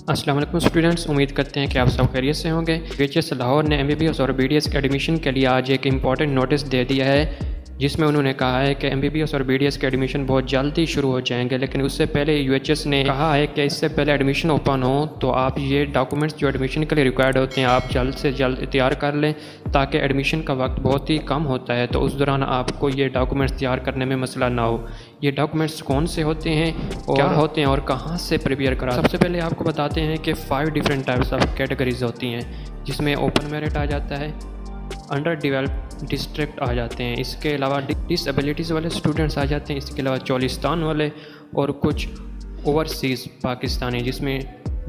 अस्सलाम वालेकुम स्टूडेंट्स, उम्मीद करते हैं कि आप सब खैरियत से होंगे। VHS लाहौर ने MBBS और BDS के एडमिशन के लिए आज एक इम्पॉर्टेंट नोटिस दे दिया है, जिसमें उन्होंने कहा है कि MBBS और BDS के एडमिशन बहुत जल्दी शुरू हो जाएंगे। लेकिन उससे पहले UHS ने कहा है कि इससे पहले एडमिशन ओपन हो तो आप ये डॉक्यूमेंट्स जो एडमिशन के लिए रिक्वायर्ड होते हैं आप जल्द से जल्द तैयार कर लें, ताकि एडमिशन का वक्त बहुत ही कम होता है, तो उस दौरान आपको ये डॉक्यूमेंट्स तैयार करने में मसला ना हो। ये डॉक्यूमेंट्स कौन से होते हैं और क्या होते हैं और कहाँ से प्रिपेयर करा। सबसे पहले आपको बताते हैं कि 5 डिफरेंट टाइप्स ऑफ कैटेगरीज होती हैं, जिसमें ओपन मेरिट आ जाता है, अंडर डेवलप्ड डिस्ट्रिक्ट आ जाते हैं, इसके अलावा डिसएबिलिटीज़ वाले स्टूडेंट्स आ जाते हैं, इसके अलावा चोलिस्तान वाले और कुछ ओवरसीज़ पाकिस्तानी जिसमें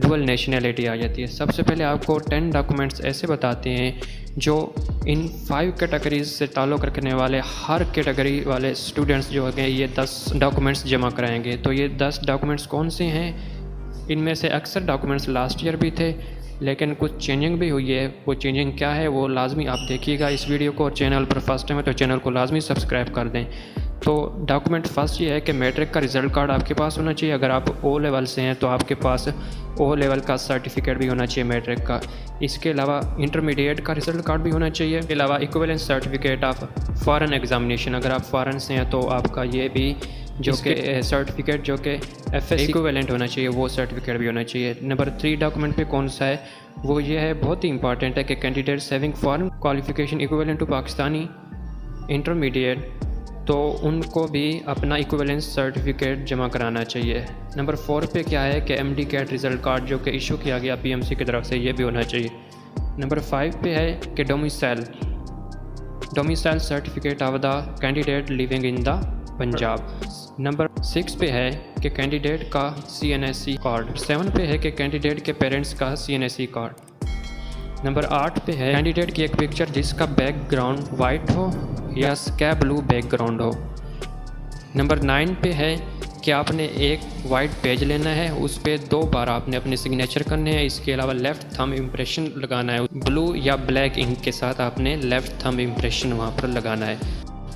डुअल नेशनैलिटी आ जाती है। सबसे पहले आपको 10 डॉक्यूमेंट्स ऐसे बताते हैं जो इन 5 कैटेगरीज से ताल्लुक़ रखने वाले हर कैटेगरी वाले स्टूडेंट्स जो हैं ये 10 डॉक्यूमेंट्स जमा कराएंगे। तो ये 10 डॉक्यूमेंट्स कौन से हैं? इनमें से अक्सर डॉक्यूमेंट्स लास्ट ईयर भी थे, लेकिन कुछ चेंजिंग भी हुई है। वो चेंजिंग क्या है वो लाजमी आप देखिएगा इस वीडियो को, और चैनल पर फर्स्ट टाइम है तो चैनल को लाजमी सब्सक्राइब कर दें। तो डॉक्यूमेंट फर्स्ट ये है कि मैट्रिक का रिज़ल्ट कार्ड आपके पास होना चाहिए। अगर आप O लेवल से हैं तो आपके पास O लेवल का सर्टिफिकेट भी होना चाहिए मैट्रिक का। इसके अलावा इंटरमीडिएट का रिज़ल्ट कार्ड भी होना चाहिए। इसके अलावा equivalence certificate of foreign examination, अगर आप फॉरेन से हैं तो आपका ये भी जो कि सर्टिफिकेट जो कि FS इक्विवेलेंट होना चाहिए वो सर्टिफिकेट भी होना चाहिए। नंबर 3 डॉक्यूमेंट पे कौन सा है वो ये है, बहुत ही इंपॉर्टेंट है कि candidates having foreign qualification equivalent to Pakistani intermediate, तो उनको भी अपना इक्विवेलेंस सर्टिफिकेट जमा कराना चाहिए। नंबर 4 पे क्या है कि MD कैट रिज़ल्ट कार्ड जो कि इशू किया गया PMC की तरफ से ये भी होना चाहिए। नंबर 5 पे है कि domicile certificate of the candidate living in the Punjab. Number 6 पे है कि कैंडिडेट का CNSE कार्ड। 7 पे है कि कैंडिडेट के पेरेंट्स का CNSE कार्ड। नंबर 8 पे है कैंडिडेट की एक पिक्चर जिसका बैकग्राउंड वाइट हो या स्काई ब्लू बैकग्राउंड हो। नंबर 9 पे है कि आपने एक वाइट पेज लेना है, उस पर 2 बार आपने अपने सिग्नेचर करने हैं। इसके अलावा लेफ़्ट थंब इम्प्रेशन लगाना है, ब्लू या ब्लैक इंक के साथ आपने लेफ़्ट थंब इम्प्रेशन वहाँ पर लगाना है।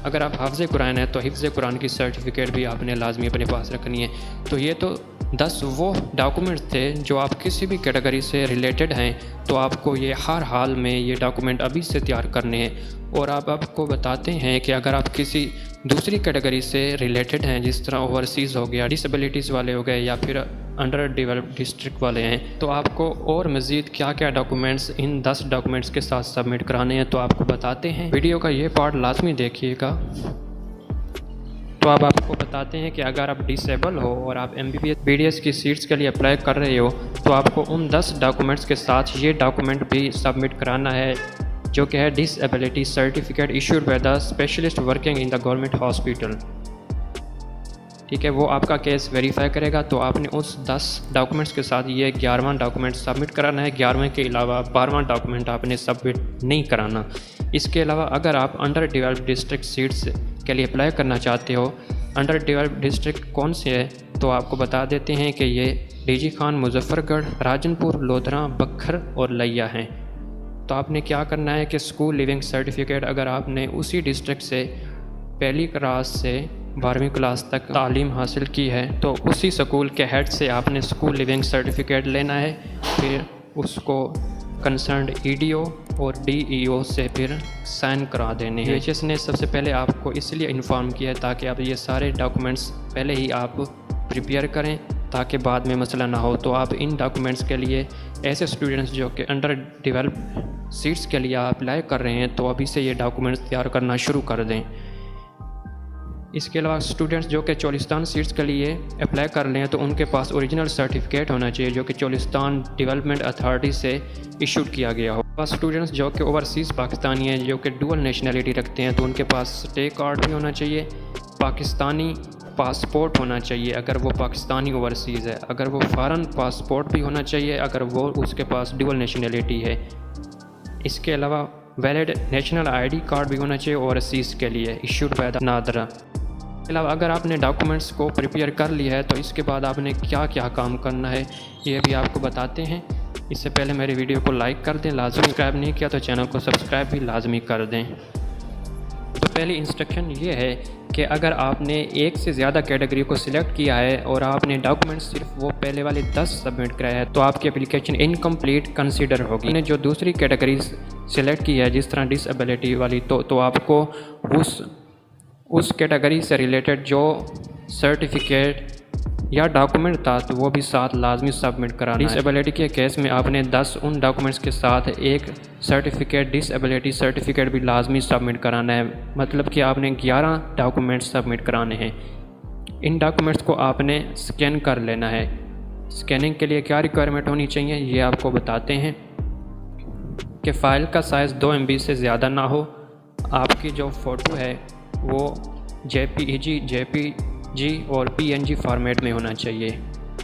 अगर आप हाफ़िज़ कुरान है तो हिफ्ज़ कुरान की सर्टिफिकेट भी आपने लाजमी अपने पास रखनी है। तो ये तो 10 वो डॉक्यूमेंट्स थे जो आप किसी भी कैटेगरी से रिलेटेड हैं तो आपको ये हर हाल में ये डॉक्यूमेंट अभी से तैयार करने हैं। और आप आपको बताते हैं कि अगर आप किसी दूसरी कैटेगरी से रिलेटेड हैं, जिस तरह ओवरसीज़ हो गया, डिसेबिलिटीज़ वाले हो गए या फिर अंडर डेवलप्ड डिस्ट्रिक्ट वाले हैं, तो आपको और मज़ीद क्या क्या डॉक्यूमेंट्स इन 10 डॉक्यूमेंट्स के साथ सबमिट कराने हैं तो आपको बताते हैं। वीडियो का ये पार्ट लाजमी देखिएगा। तो अब आपको बताते हैं कि अगर आप डिसेबल हो और आप MBBS BDS की सीट्स के लिए अप्लाई कर रहे हो तो आपको उन 10 डॉक्यूमेंट्स के साथ ये डॉक्यूमेंट भी सबमिट कराना है, जो कि है disability certificate issued by the specialist working in the government hospital. ठीक है, वो आपका केस वेरीफाई करेगा। तो आपने उस 10 डॉक्यूमेंट्स के साथ ये 11वां डॉक्यूमेंट सबमिट कराना है। 11वें के अलावा 12वां डॉक्यूमेंट आपने सबमिट नहीं कराना। इसके अलावा अगर आप अंडर डेवलप्ड डिस्ट्रिक्ट सीट्स के लिए अप्लाई करना चाहते हो, अंडर डेवलप्ड डिस्ट्रिक्ट कौन से है तो आपको बता देते हैं कि ये DG खान, मुजफ्फरगढ़, राजनपुर, लोधरा, बखर और लिया हैं। तो आपने क्या करना है कि स्कूल लिविंग सर्टिफिकेट, अगर आपने उसी डिस्ट्रिक्ट से पहली क्लास से 12वीं क्लास तक तालीम हासिल की है तो उसी स्कूल के हेड से आपने स्कूल लिविंग सर्टिफिकेट लेना है, फिर उसको कंसर्न्ड EDO और DEO से फिर साइन करा देने हैं। VHS ने सबसे पहले आपको इसलिए इन्फॉर्म किया है ताकि आप ये सारे डॉक्यूमेंट्स पहले ही आप प्रिपेयर करें ताकि बाद में मसला ना हो। तो आप इन डॉक्यूमेंट्स के लिए ऐसे स्टूडेंट्स जो कि अंडर डेवलप्ड सीट्स के लिए अप्लाई कर रहे हैं तो अभी से ये डॉक्यूमेंट्स तैयार करना शुरू कर दें। इसके अलावा स्टूडेंट्स जो कि चोलिस्तान सीट्स के लिए अप्लाई कर रहे हैं तो उनके पास ओरिजिनल सर्टिफिकेट होना चाहिए जो कि चोलिस्तान डेवलपमेंट अथॉरिटी से इशूड किया गया हो। पास स्टूडेंट्स जो कि ओवरसीज़ पाकिस्तानी हैं जो कि डुअल नेशनैलिटी रखते हैं तो उनके पास स्टे कार्ड भी होना चाहिए, पाकिस्तानी पासपोर्ट होना चाहिए अगर वो पाकिस्तानी ओवरसीज़ है, अगर वो फॉरेन पासपोर्ट भी होना चाहिए अगर वो उसके पास डुअल नेशनैलिटी है। इसके अलावा वैलिड नेशनल ID कार्ड भी होना चाहिए ओवरसीज़ के लिए इशूड बाय द नादरा। इसके अलावा अगर आपने डॉक्यूमेंट्स को प्रिपेयर कर लिया है तो इसके बाद आपने क्या क्या काम करना है ये भी आपको बताते हैं। इससे पहले मेरी वीडियो को लाइक कर दें, लाजमी सब्सक्राइब नहीं किया तो चैनल को सब्सक्राइब भी लाजमी कर दें। तो पहली इंस्ट्रक्शन ये है कि अगर आपने एक से ज़्यादा कैटेगरी को सिलेक्ट किया है और आपने डॉक्यूमेंट सिर्फ वो पहले वाले 10 सबमिट कराया है तो आपकी एप्लीकेशन इनकम्प्लीट कंसीडर होगी। आपने जो दूसरी कैटेगरी सिलेक्ट की है जिस तरह डिसेबिलिटी वाली तो आपको उस कैटेगरी से रिलेटेड जो सर्टिफिकेट या डॉक्यूमेंट था तो वो भी साथ लाजमी सबमिट कराना है। डिसेबिलिटी के केस में आपने 10 उन डॉक्यूमेंट्स के साथ एक सर्टिफिकेट डिसेबिलिटी सर्टिफिकेट भी लाजमी सबमिट कराना है, मतलब कि आपने 11 डॉक्यूमेंट्स सबमिट कराने हैं। इन डॉक्यूमेंट्स को आपने स्कैन कर लेना है। स्कैनिंग के लिए क्या रिक्वायरमेंट होनी चाहिए ये आपको बताते हैं कि फ़ाइल का साइज़ 2 MB से ज़्यादा ना हो, आपकी जो फ़ोटो है वो JPG और PNG फॉर्मेट में होना चाहिए।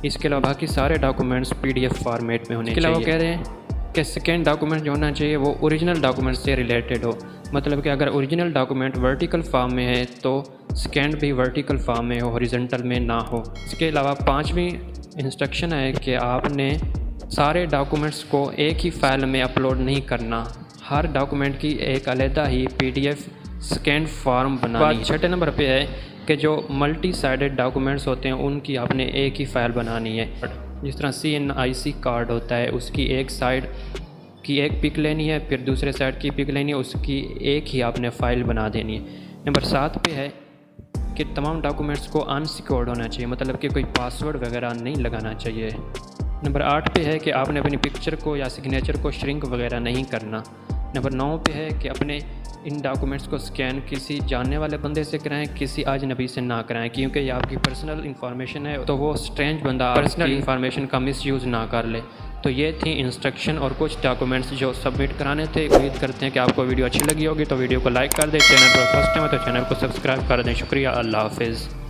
इसके अलावा बाकी सारे डॉक्यूमेंट्स PDF फॉर्मेट में होने चाहिए। इसके अलावा कह रहे हैं कि सेकेंड डॉक्यूमेंट जो होना चाहिए वो ओरिजिनल डॉक्यूमेंट से रिलेटेड हो, मतलब कि अगर ओरिजिनल डॉक्यूमेंट वर्टिकल फॉर्म में है तो सेकेंड भी वर्टिकल फॉर्म में हो, हॉरिजॉन्टल में ना हो। इसके अलावा 5वीं इंस्ट्रक्शन है कि आपने सारे डॉक्यूमेंट्स को एक ही फाइल में अपलोड नहीं करना, हर डॉक्यूमेंट की एक अलहदा ही PDF स्कैन फॉर्म बनानी है। 6 नंबर पे है कि जो मल्टी साइडेड डॉक्यूमेंट्स होते हैं उनकी आपने एक ही फ़ाइल बनानी है। जिस तरह CNIC कार्ड होता है उसकी एक साइड की एक पिक लेनी है, फिर दूसरे साइड की पिक लेनी है, उसकी एक ही आपने फ़ाइल बना देनी है। नंबर 7 पे है कि तमाम डॉक्यूमेंट्स को अनसिक्योर्ड होना चाहिए, मतलब कि कोई पासवर्ड वगैरह नहीं लगाना चाहिए। नंबर 8 पे है कि आपने अपनी पिक्चर को या सिग्नेचर को श्रिंक वगैरह नहीं करना। नंबर 9 पे है कि अपने इन डॉक्यूमेंट्स को स्कैन किसी जानने वाले बंदे से कराएं, किसी अजनबी से ना कराएं, क्योंकि ये आपकी पर्सनल इन्फॉर्मेशन है तो वो स्ट्रेंज बंदा पर्सनल इन्फॉर्मेशन का मिसयूज़ ना कर ले। तो ये थी इंस्ट्रक्शन और कुछ डॉक्यूमेंट्स जो सबमिट कराने थे। उम्मीद करते हैं कि आपको वीडियो अच्छी लगी होगी, तो वीडियो को लाइक कर दें, चैनल पर फर्स्ट टाइम है तो चैनल को सब्सक्राइब कर दें। शुक्रिया, अल्लाह हाफिज़।